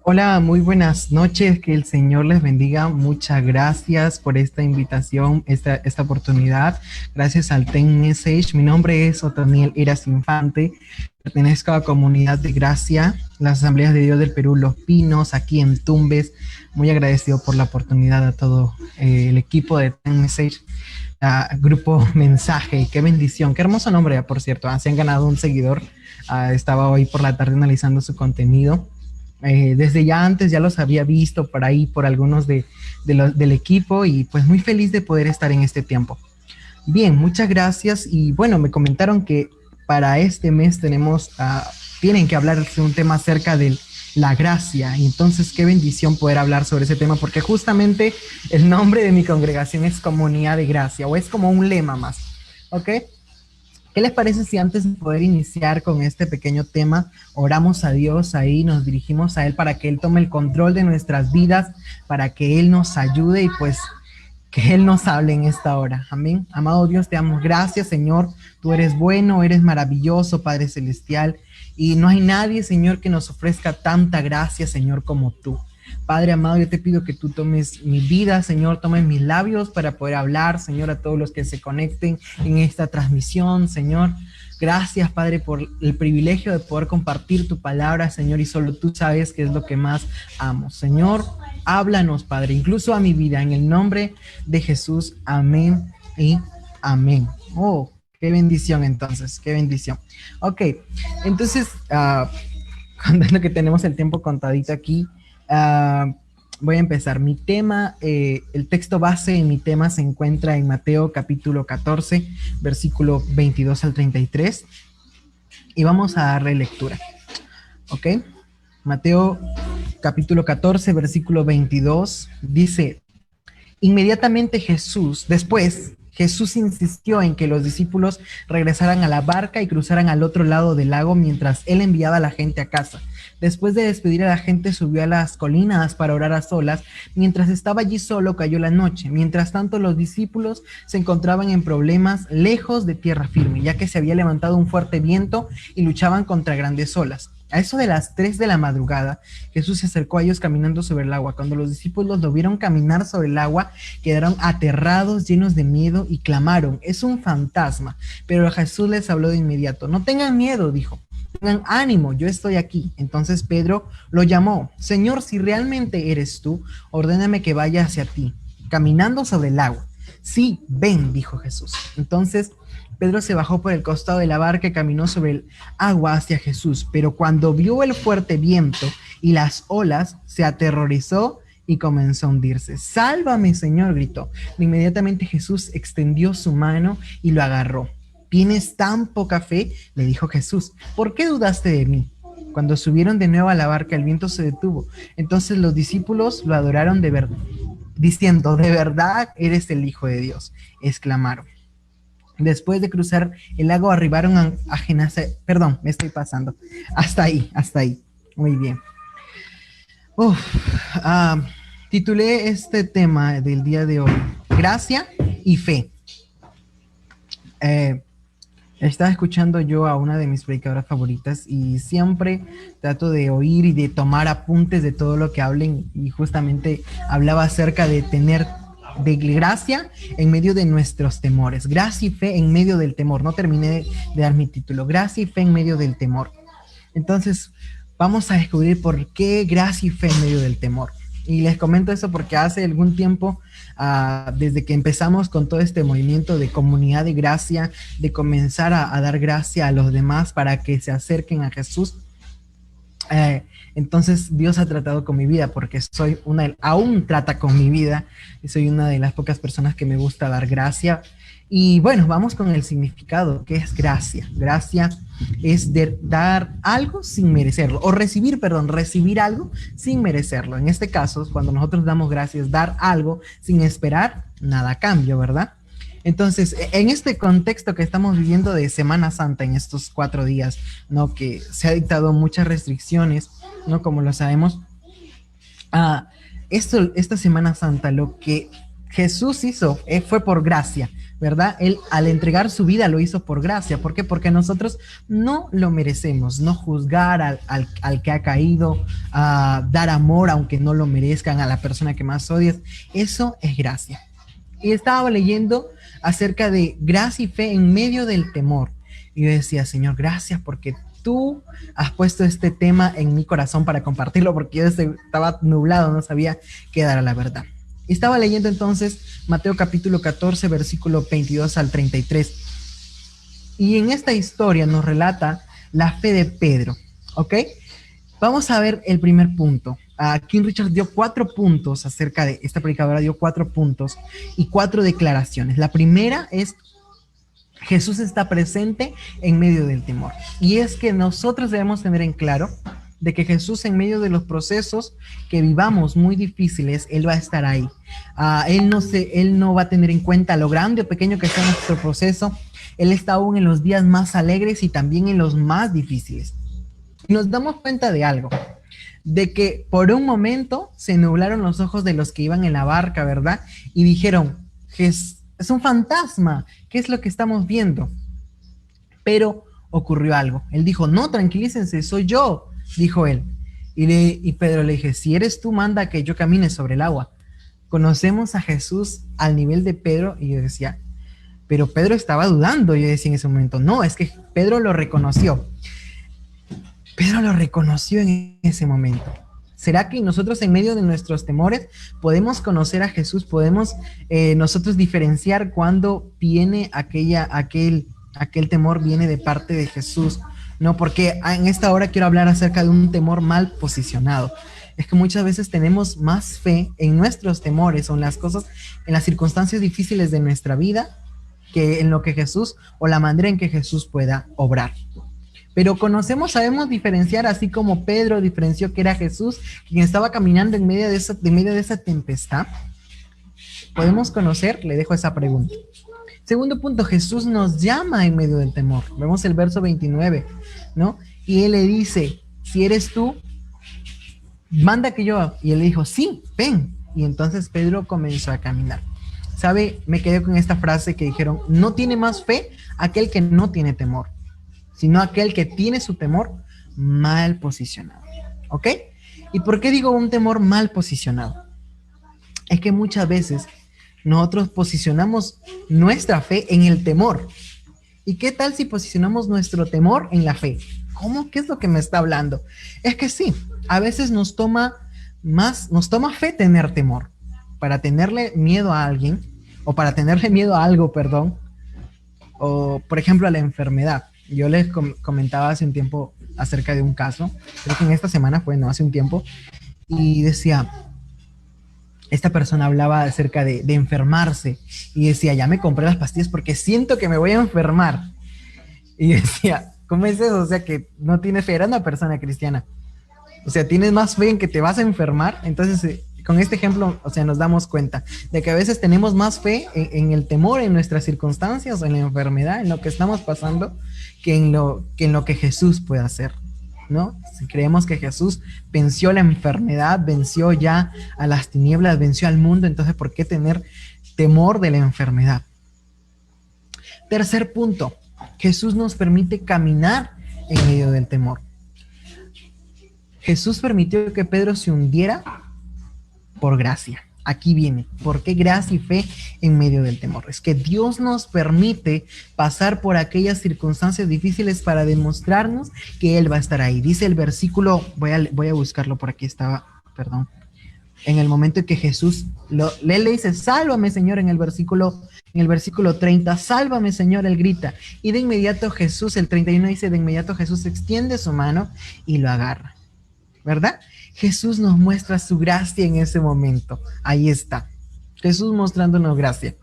Hola, muy buenas noches, que el Señor les bendiga. Muchas gracias por esta invitación, esta oportunidad. Gracias al Ten Message. Mi nombre es Otoniel Eras Infante. Pertenezco a la Comunidad de Gracia, las Asambleas de Dios del Perú, Los Pinos, aquí en Tumbes. Muy agradecido por la oportunidad a todo el equipo de Ten Message. Grupo Mensaje, qué bendición, qué hermoso nombre, por cierto. Se han ganado un seguidor. Estaba hoy por la tarde analizando su contenido. Desde ya antes ya los había visto por ahí, por algunos del equipo, y pues muy feliz de poder estar en este tiempo. Bien, muchas gracias. Y bueno, me comentaron que para este mes tienen que hablar de un tema acerca de la gracia. Y entonces, qué bendición poder hablar sobre ese tema, porque justamente el nombre de mi congregación es Comunidad de Gracia, o es como un lema más, ¿ok? ¿Qué les parece si antes de poder iniciar con este pequeño tema, oramos a Dios ahí, nos dirigimos a Él para que Él tome el control de nuestras vidas, para que Él nos ayude y pues que Él nos hable en esta hora? Amén. Amado Dios, te damos gracias, Señor. Tú eres bueno, eres maravilloso, Padre Celestial. Y no hay nadie, Señor, que nos ofrezca tanta gracia, Señor, como tú. Padre amado, yo te pido que tú tomes mi vida, Señor, tomes mis labios para poder hablar, Señor, a todos los que se conecten en esta transmisión, Señor. Gracias, Padre, por el privilegio de poder compartir tu palabra, Señor, y solo tú sabes qué es lo que más amo. Señor, háblanos, Padre, incluso a mi vida, en el nombre de Jesús. Amén y amén. Oh, qué bendición entonces, qué bendición. Ok, entonces, contando que tenemos el tiempo contadito aquí, Uh, voy a empezar. Mi tema, el texto base en mi tema se encuentra en Mateo capítulo 14, versículo 22 al 33. Y vamos a darle lectura. ¿Ok? Mateo capítulo 14, versículo 22 dice: Inmediatamente Jesús insistió en que los discípulos regresaran a la barca y cruzaran al otro lado del lago mientras él enviaba a la gente a casa. Después de despedir a la gente, subió a las colinas para orar a solas. Mientras estaba allí solo, cayó la noche. Mientras tanto, los discípulos se encontraban en problemas lejos de tierra firme, ya que se había levantado un fuerte viento y luchaban contra grandes olas. A eso de las 3 de la madrugada, Jesús se acercó a ellos caminando sobre el agua. Cuando los discípulos lo vieron caminar sobre el agua, quedaron aterrados, llenos de miedo, y clamaron: «Es un fantasma». Pero Jesús les habló de inmediato. «No tengan miedo», dijo. «Tengan ánimo, yo estoy aquí». Entonces Pedro lo llamó. «Señor, si realmente eres tú, ordéname que vaya hacia ti, caminando sobre el agua». «Sí, ven», dijo Jesús. Entonces Pedro se bajó por el costado de la barca y caminó sobre el agua hacia Jesús, pero cuando vio el fuerte viento y las olas, se aterrorizó y comenzó a hundirse. «Sálvame, Señor», gritó. Inmediatamente Jesús extendió su mano y lo agarró. «¿Tienes tan poca fe?», le dijo Jesús. «¿Por qué dudaste de mí?». Cuando subieron de nuevo a la barca, el viento se detuvo. Entonces los discípulos lo adoraron de verdad, diciendo: «De verdad eres el Hijo de Dios», exclamaron. Después de cruzar el lago, arribaron a Genesaret. Perdón, me estoy pasando. Hasta ahí, hasta ahí. Muy bien. Uf, titulé este tema del día de hoy: Gracia y Fe. Estaba escuchando yo a una de mis predicadoras favoritas y siempre trato de oír y de tomar apuntes de todo lo que hablen, y justamente hablaba acerca de tener de gracia en medio de nuestros temores. Gracia y fe en medio del temor. No terminé de dar mi título. Gracia y fe en medio del temor. Entonces, vamos a descubrir por qué gracia y fe en medio del temor. Y les comento eso porque hace algún tiempo, desde que empezamos con todo este movimiento de comunidad de gracia, de comenzar a dar gracia a los demás para que se acerquen a Jesús, entonces Dios ha tratado con mi vida, porque aún trata con mi vida, y soy una de las pocas personas que me gusta dar gracia. Y bueno, vamos con el significado. ¿Qué es gracia? Gracia es dar algo sin merecerlo, o recibir algo sin merecerlo. En este caso, cuando nosotros damos gracias, dar algo sin esperar nada a cambio, ¿verdad? Entonces, en este contexto que estamos viviendo de Semana Santa, en estos 4 días, ¿no?, que se ha dictado muchas restricciones, ¿no?, como lo sabemos, esta Semana Santa, lo que Jesús hizo, fue por gracia, ¿verdad? Él al entregar su vida lo hizo por gracia. ¿Por qué? Porque nosotros no lo merecemos. No juzgar al que ha caído, a dar amor aunque no lo merezcan, a la persona que más odias, eso es gracia. Y estaba leyendo acerca de gracia y fe en medio del temor. Y yo decía, Señor, gracias porque tú has puesto este tema en mi corazón para compartirlo, porque yo estaba nublado, no sabía qué dar a la verdad. Estaba leyendo entonces Mateo capítulo 14, versículo 22 al 33. Y en esta historia nos relata la fe de Pedro, ¿ok? Vamos a ver el primer punto. King Richard dio 4 puntos acerca de esta predicadora, dio 4 puntos y 4 declaraciones. La primera es: Jesús está presente en medio del temor. Y es que nosotros debemos tener en claro de que Jesús, en medio de los procesos que vivamos muy difíciles, Él va a estar ahí. Él no va a tener en cuenta lo grande o pequeño que sea nuestro proceso. Él está aún en los días más alegres y también en los más difíciles. Y nos damos cuenta de algo, de que por un momento se nublaron los ojos de los que iban en la barca, ¿verdad? Y dijeron, es un fantasma, ¿qué es lo que estamos viendo? Pero ocurrió algo. Él dijo, no, tranquilícense, soy yo, dijo él. Y Pedro le dije, si eres tú, manda que yo camine sobre el agua. Conocemos a Jesús al nivel de Pedro, y yo decía, pero Pedro estaba dudando. Yo decía en ese momento, no, es que Pedro lo reconoció. Pedro lo reconoció en ese momento. ¿Será que nosotros en medio de nuestros temores podemos conocer a Jesús? ¿Podemos nosotros diferenciar cuando viene aquel temor viene de parte de Jesús? No, porque en esta hora quiero hablar acerca de un temor mal posicionado. Es que muchas veces tenemos más fe en nuestros temores o en las cosas, en las circunstancias difíciles de nuestra vida, que en lo que Jesús o la manera en que Jesús pueda obrar. Pero sabemos diferenciar, así como Pedro diferenció que era Jesús quien estaba caminando en medio de esa tempestad. ¿Podemos conocer? Le dejo esa pregunta. Segundo punto, Jesús nos llama en medio del temor. Vemos el verso 29, ¿no? Y él le dice, si eres tú, manda que yo. Y él le dijo, sí, ven. Y entonces Pedro comenzó a caminar. ¿Sabe? Me quedé con esta frase que dijeron, no tiene más fe aquel que no tiene temor, sino aquel que tiene su temor mal posicionado. ¿Ok? ¿Y por qué digo un temor mal posicionado? Es que muchas veces nosotros posicionamos nuestra fe en el temor. ¿Y qué tal si posicionamos nuestro temor en la fe? ¿Cómo? ¿Qué es lo que me está hablando? Es que sí, a veces nos toma fe tener temor. Para tenerle miedo a alguien, o para tenerle miedo a algo, perdón, o por ejemplo a la enfermedad. Yo les comentaba hace un tiempo acerca de un caso, creo que en esta semana fue, no, hace un tiempo, y decía, esta persona hablaba acerca de enfermarse, y decía, ya me compré las pastillas porque siento que me voy a enfermar. Y decía, ¿cómo es eso? O sea, que no tienes fe, era una persona cristiana. O sea, tienes más fe en que te vas a enfermar. Entonces, con este ejemplo, o sea, nos damos cuenta de que a veces tenemos más fe en el temor, en nuestras circunstancias, en la enfermedad, en lo que estamos pasando, que en lo que Jesús puede hacer, ¿no? Si creemos que Jesús venció la enfermedad, venció ya a las tinieblas, venció al mundo, entonces ¿por qué tener temor de la enfermedad? Tercer punto, Jesús nos permite caminar en medio del temor. Jesús permitió que Pedro se hundiera por gracia. Aquí viene, ¿por qué gracia y fe en medio del temor? Es que Dios nos permite pasar por aquellas circunstancias difíciles para demostrarnos que Él va a estar ahí. Dice el versículo, voy a buscarlo, por aquí estaba, perdón. En el momento en que Jesús le dice, sálvame Señor, en el versículo 30, sálvame Señor, él grita. Y de inmediato Jesús, el 31 dice, de inmediato Jesús extiende su mano y lo agarra, ¿verdad? Jesús nos muestra su gracia en ese momento. Ahí está. Jesús mostrándonos gracia.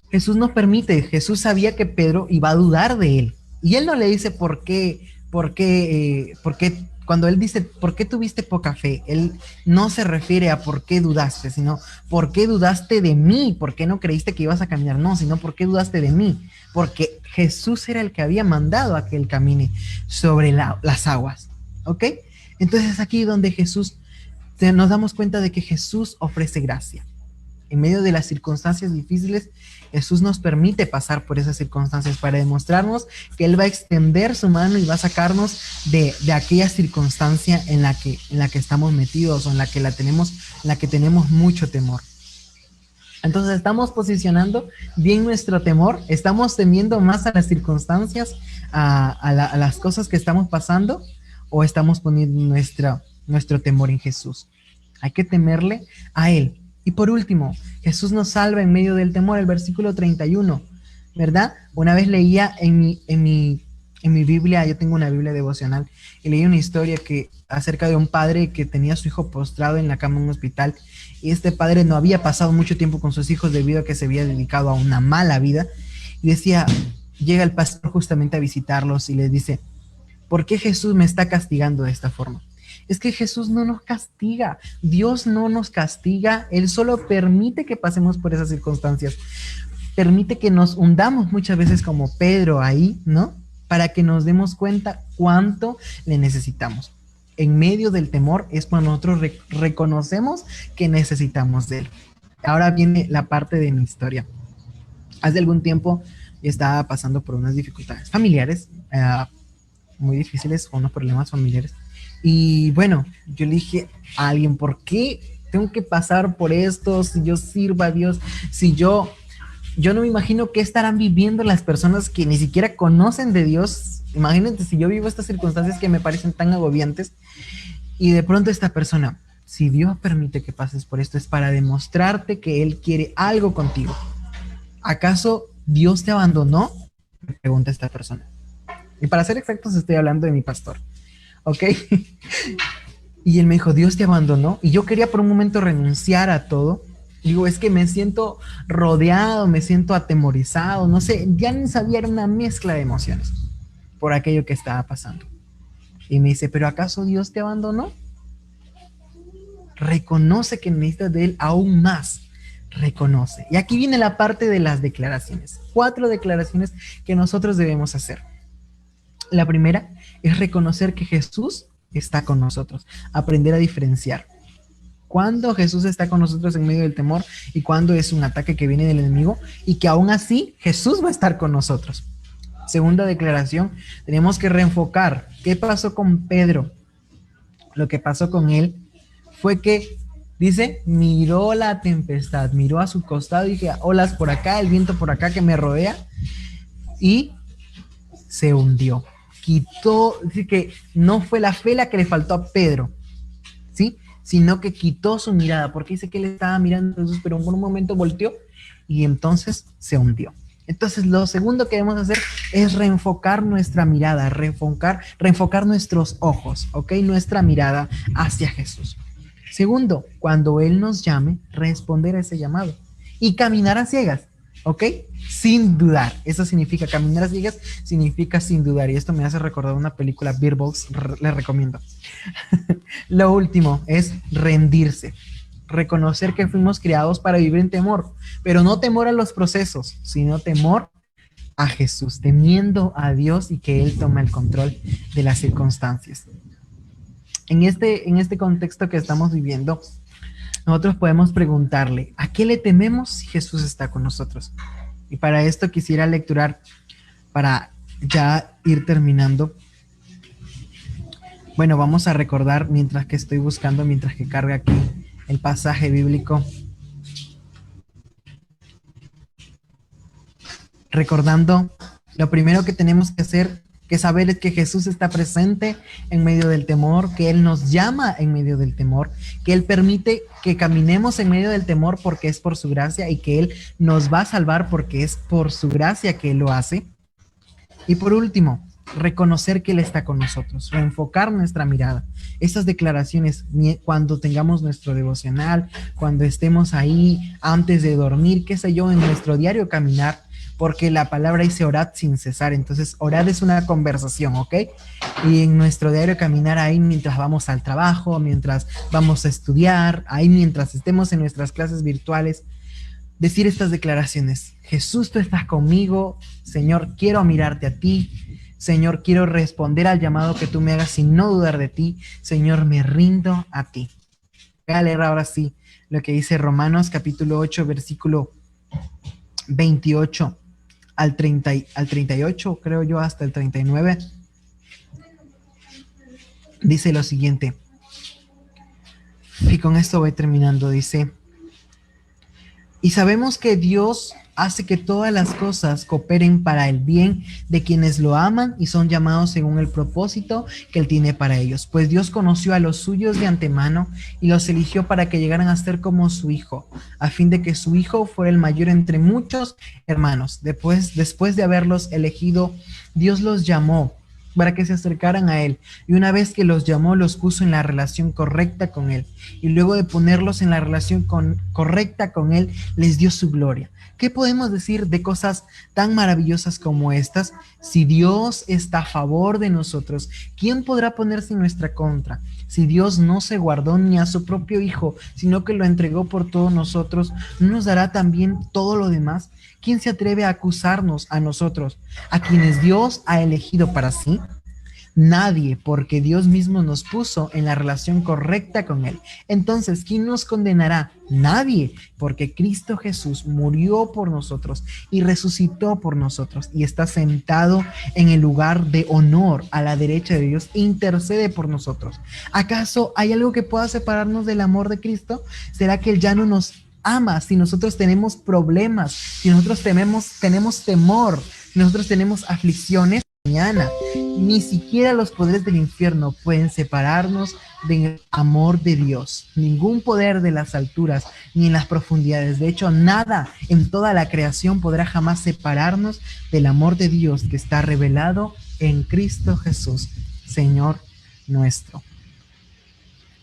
Jesús nos permite. Jesús sabía que Pedro iba a dudar de él. Y él no le dice por qué, cuando él dice, ¿por qué tuviste poca fe? Él no se refiere a por qué dudaste, sino ¿por qué dudaste de mí? ¿Por qué no creíste que ibas a caminar? No, sino ¿por qué dudaste de mí? Porque Jesús era el que había mandado a que él camine sobre las aguas. ¿Ok? Entonces aquí donde nos damos cuenta de que Jesús ofrece gracia. En medio de las circunstancias difíciles, Jesús nos permite pasar por esas circunstancias para demostrarnos que Él va a extender su mano y va a sacarnos de aquella circunstancia en la que estamos metidos o en la que tenemos mucho temor. Entonces estamos posicionando bien nuestro temor, estamos temiendo más a las circunstancias, a las cosas que estamos pasando, o estamos poniendo nuestro temor en Jesús. Hay que temerle a Él. Y por último, Jesús nos salva en medio del temor, el versículo 31, ¿verdad? Una vez leía en mi Biblia, yo tengo una Biblia devocional, y leí una historia acerca de un padre que tenía a su hijo postrado en la cama en un hospital, y este padre no había pasado mucho tiempo con sus hijos debido a que se había dedicado a una mala vida, y decía, llega el pastor justamente a visitarlos y les dice, ¿por qué Jesús me está castigando de esta forma? Es que Jesús no nos castiga, Dios no nos castiga, Él solo permite que pasemos por esas circunstancias, permite que nos hundamos muchas veces como Pedro ahí, ¿no? Para que nos demos cuenta cuánto le necesitamos. En medio del temor es cuando nosotros reconocemos que necesitamos de Él. Ahora viene la parte de mi historia. Hace algún tiempo yo estaba pasando por unas dificultades familiares, muy difíciles, unos problemas familiares. Y bueno, yo le dije a alguien, ¿por qué tengo que pasar por esto? Si yo sirvo a Dios, si yo no me imagino qué estarán viviendo las personas que ni siquiera conocen de Dios. Imagínate si yo vivo estas circunstancias que me parecen tan agobiantes y de pronto esta persona, si Dios permite que pases por esto es para demostrarte que Él quiere algo contigo. ¿Acaso Dios te abandonó? Me pregunta esta persona. Y para ser exactos estoy hablando de mi pastor. ¿Ok? Y él me dijo, Dios te abandonó. Y yo quería por un momento renunciar a todo. Digo, es que me siento rodeado, me siento atemorizado, no sé, ya ni sabía, era una mezcla de emociones por aquello que estaba pasando. Y me dice, ¿pero acaso Dios te abandonó? Reconoce que necesitas de Él aún más. Reconoce. Y aquí viene la parte de las declaraciones. 4 declaraciones que nosotros debemos hacer. La primera es reconocer que Jesús está con nosotros. Aprender a diferenciar cuando Jesús está con nosotros en medio del temor y cuando es un ataque que viene del enemigo y que aún así Jesús va a estar con nosotros. Segunda declaración, tenemos que reenfocar. ¿Qué pasó con Pedro? Lo que pasó con él fue que, dice, miró la tempestad, miró a su costado y dije, olas por acá, el viento por acá que me rodea, y se hundió. Quitó, dice que no fue la fe la que le faltó a Pedro, ¿sí? Sino que quitó su mirada, porque dice que él estaba mirando a Jesús, pero por un momento volteó y entonces se hundió. Entonces lo segundo que debemos hacer es reenfocar nuestra mirada, reenfocar nuestros ojos, ¿ok? Nuestra mirada hacia Jesús. Segundo, cuando Él nos llame, responder a ese llamado y caminar a ciegas, ¿ok? Sin dudar. Eso significa, caminar a ciegas significa sin dudar. Y esto me hace recordar una película, Bird Box, les recomiendo. Lo último es rendirse. Reconocer que fuimos creados para vivir en temor, pero no temor a los procesos, sino temor a Jesús, temiendo a Dios y que Él tome el control de las circunstancias. En este contexto que estamos viviendo, nosotros podemos preguntarle, ¿a qué le tememos si Jesús está con nosotros? Y para esto quisiera lecturar, para ya ir terminando. Bueno, vamos a recordar mientras que estoy buscando, mientras que carga aquí el pasaje bíblico. Recordando, lo primero que tenemos que hacer, que saber es que Jesús está presente en medio del temor, que Él nos llama en medio del temor, que Él permite que caminemos en medio del temor porque es por su gracia y que Él nos va a salvar porque es por su gracia que Él lo hace. Y por último, reconocer que Él está con nosotros, reenfocar nuestra mirada. Estas declaraciones, cuando tengamos nuestro devocional, cuando estemos ahí antes de dormir, qué sé yo, en nuestro diario caminar, porque la palabra dice orad sin cesar, entonces orad es una conversación, ¿ok? Y en nuestro diario caminar ahí mientras vamos al trabajo, mientras vamos a estudiar, ahí mientras estemos en nuestras clases virtuales, decir estas declaraciones. Jesús, tú estás conmigo, Señor, quiero mirarte a ti, Señor, quiero responder al llamado que tú me hagas sin no dudar de ti, Señor, me rindo a ti. Voy a leer ahora sí lo que dice Romanos capítulo 8, versículo 28 al 38, creo yo, hasta el 39, dice lo siguiente, y con esto voy terminando, dice: y sabemos que Dios hace que todas las cosas cooperen para el bien de quienes lo aman y son llamados según el propósito que Él tiene para ellos. Pues Dios conoció a los suyos de antemano y los eligió para que llegaran a ser como su Hijo, a fin de que su Hijo fuera el mayor entre muchos hermanos. Después de haberlos elegido, Dios los llamó para que se acercaran a Él, y una vez que los llamó, los puso en la relación correcta con Él, y luego de ponerlos en la relación correcta con Él, les dio su gloria. ¿Qué podemos decir de cosas tan maravillosas como estas? Si Dios está a favor de nosotros, ¿quién podrá ponerse en nuestra contra? Si Dios no se guardó ni a su propio Hijo, sino que lo entregó por todos nosotros, ¿no nos dará también todo lo demás? ¿Quién se atreve a acusarnos a nosotros, a quienes Dios ha elegido para sí? Nadie, porque Dios mismo nos puso en la relación correcta con Él. Entonces, ¿quién nos condenará? Nadie, porque Cristo Jesús murió por nosotros y resucitó por nosotros y está sentado en el lugar de honor a la derecha de Dios e intercede por nosotros. ¿Acaso hay algo que pueda separarnos del amor de Cristo? ¿Será que Él ya no nos ama si nosotros tenemos problemas, si nosotros tenemos temor, si nosotros tenemos aflicciones? Mañana, ni siquiera los poderes del infierno pueden separarnos del amor de Dios. Ningún poder de las alturas ni en las profundidades. De hecho, nada en toda la creación podrá jamás separarnos del amor de Dios que está revelado en Cristo Jesús, Señor nuestro.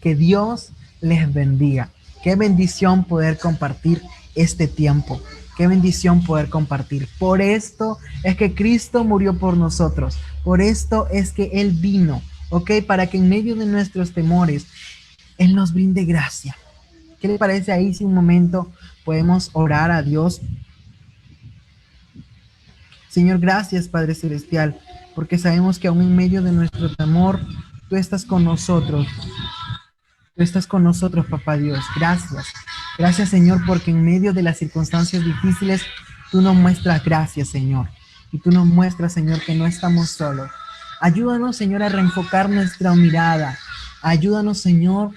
Que Dios les bendiga. Qué bendición poder compartir este tiempo. Qué bendición poder compartir. Por esto es que Cristo murió por nosotros. Por esto es que Él vino, ¿ok? Para que en medio de nuestros temores, Él nos brinde gracia. ¿Qué le parece ahí si un momento podemos orar a Dios? Señor, gracias, Padre Celestial, porque sabemos que aún en medio de nuestro temor, tú estás con nosotros. Tú estás con nosotros, Papá Dios. Gracias. Gracias, Señor, porque en medio de las circunstancias difíciles, tú nos muestras gracias, Señor. Y tú nos muestras, Señor, que no estamos solos. Ayúdanos, Señor, a reenfocar nuestra mirada. Ayúdanos, Señor,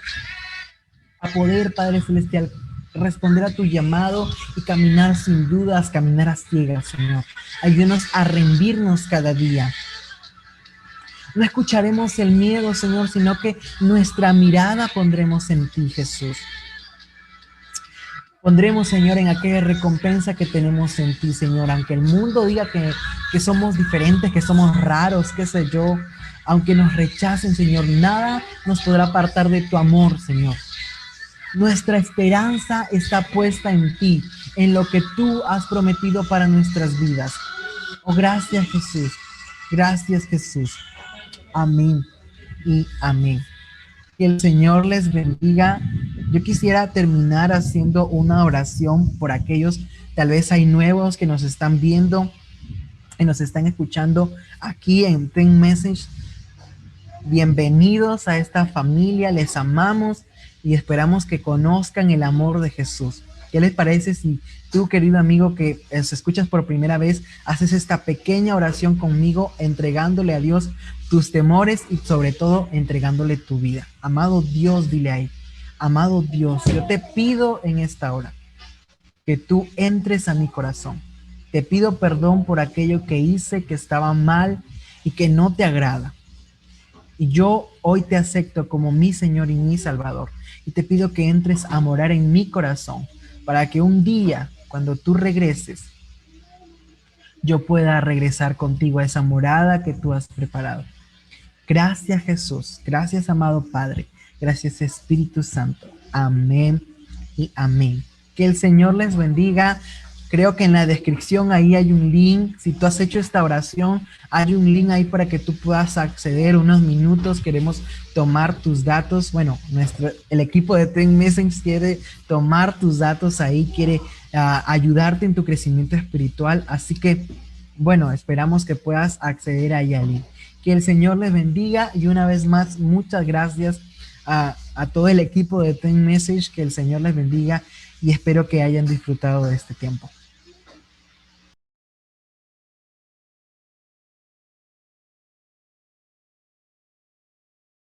a poder, Padre Celestial, responder a tu llamado y caminar sin dudas, caminar a ciegas, Señor. Ayúdanos a rendirnos cada día. No escucharemos el miedo, Señor, sino que nuestra mirada pondremos en ti, Jesús. Pondremos, Señor, en aquella recompensa que tenemos en ti, Señor. Aunque el mundo diga que somos diferentes, que somos raros, qué sé yo. Aunque nos rechacen, Señor, nada nos podrá apartar de tu amor, Señor. Nuestra esperanza está puesta en ti, en lo que tú has prometido para nuestras vidas. Oh, gracias, Jesús. Gracias, Jesús. Amén y amén. Que el Señor les bendiga. Yo quisiera terminar haciendo una oración por aquellos, tal vez hay nuevos que nos están viendo y nos están escuchando aquí en Ten Message. Bienvenidos a esta familia, les amamos y esperamos que conozcan el amor de Jesús. ¿Qué les parece si tú, querido amigo, que se escuchas por primera vez, haces esta pequeña oración conmigo, entregándole a Dios tus temores y sobre todo entregándole tu vida? Amado Dios, dile ahí, amado Dios, yo te pido en esta hora que tú entres a mi corazón. Te pido perdón por aquello que hice que estaba mal y que no te agrada. Y yo hoy te acepto como mi Señor y mi Salvador. Y te pido que entres a morar en mi corazón para que un día, cuando tú regreses, yo pueda regresar contigo a esa morada que tú has preparado. Gracias, Jesús. Gracias, amado Padre. Gracias, Espíritu Santo. Amén y amén. Que el Señor les bendiga. Creo que en la descripción ahí hay un link. Si tú has hecho esta oración, hay un link ahí para que tú puedas acceder unos minutos. Queremos tomar tus datos. Bueno, el equipo de Ten Message quiere tomar tus datos ahí, quiere ayudarte en tu crecimiento espiritual. Así que, bueno, esperamos que puedas acceder ahí al link. Que el Señor les bendiga y una vez más, muchas gracias a todo el equipo de Ten Message, que el Señor les bendiga y espero que hayan disfrutado de este tiempo.